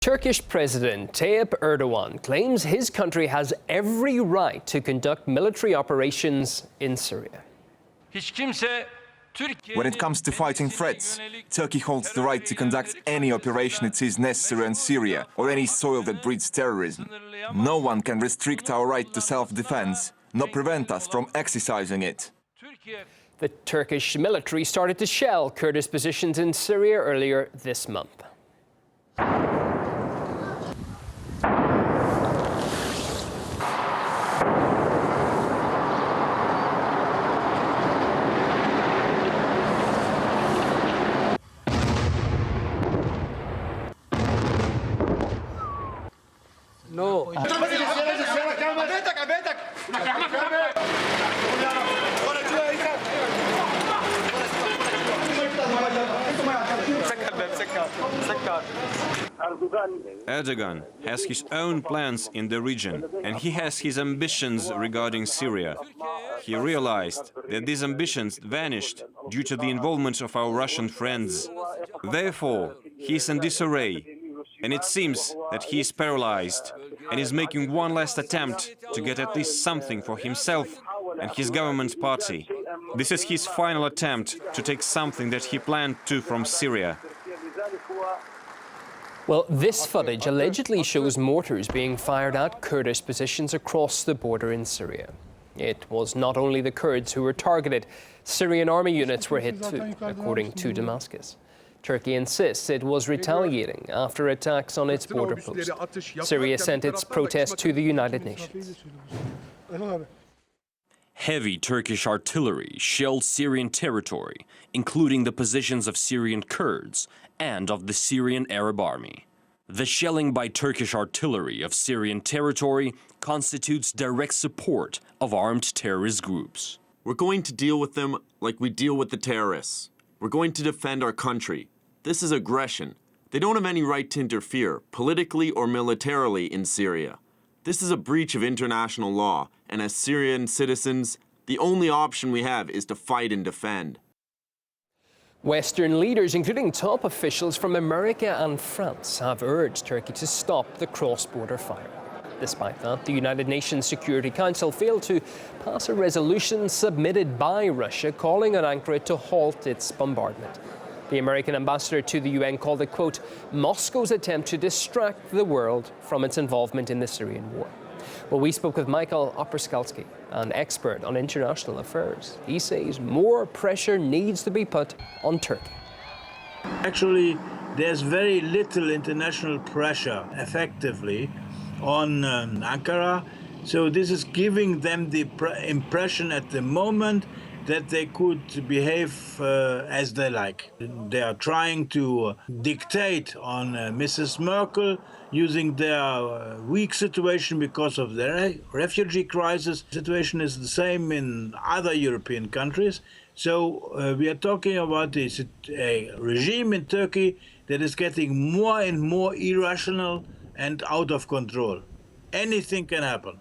Turkish President Tayyip Erdogan claims his country has every right to conduct military operations in Syria. When it comes to fighting threats, Turkey holds the right to conduct any operation it sees necessary in Syria or any soil that breeds terrorism. No one can restrict our right to self-defense, nor prevent us from exercising it. The Turkish military started to shell Kurdish positions in Syria earlier this month. No. Erdogan has his own plans in the region, and he has his ambitions regarding Syria. He realized that these ambitions vanished due to the involvement of our Russian friends. Therefore, he is in disarray, and it seems that he is paralyzed and is making one last attempt to get at least something for himself and his government party. This is his final attempt to take something that he planned to from Syria. Well, this footage allegedly shows mortars being fired at Kurdish positions across the border in Syria. It was not only the Kurds who were targeted. Syrian army units were hit too, according to Damascus. Turkey insists it was retaliating after attacks on its border post. Syria sent its protest to the United Nations. Heavy Turkish artillery shelled Syrian territory, including the positions of Syrian Kurds and of the Syrian Arab Army. The shelling by Turkish artillery of Syrian territory constitutes direct support of armed terrorist groups. We're going to deal with them like we deal with the terrorists. We're going to defend our country. This is aggression. They don't have any right to interfere, politically or militarily, in Syria. This is a breach of international law, and as Syrian citizens, the only option we have is to fight and defend. Western leaders, including top officials from America and France, have urged Turkey to stop the cross-border fire. Despite that, the United Nations Security Council failed to pass a resolution submitted by Russia calling on Ankara to halt its bombardment. The American ambassador to the UN called it, quote, Moscow's attempt to distract the world from its involvement in the Syrian war. Well, we spoke with Michael Operskalski, an expert on international affairs. He says more pressure needs to be put on Turkey. Actually, there's very little international pressure, effectively, on Ankara. So this is giving them the impression at the moment that they could behave as they like. They are trying to dictate on Mrs. Merkel, using their weak situation because of their refugee crisis. The situation is the same in other European countries. So we are talking about a regime in Turkey that is getting more and more irrational and out of control. Anything can happen.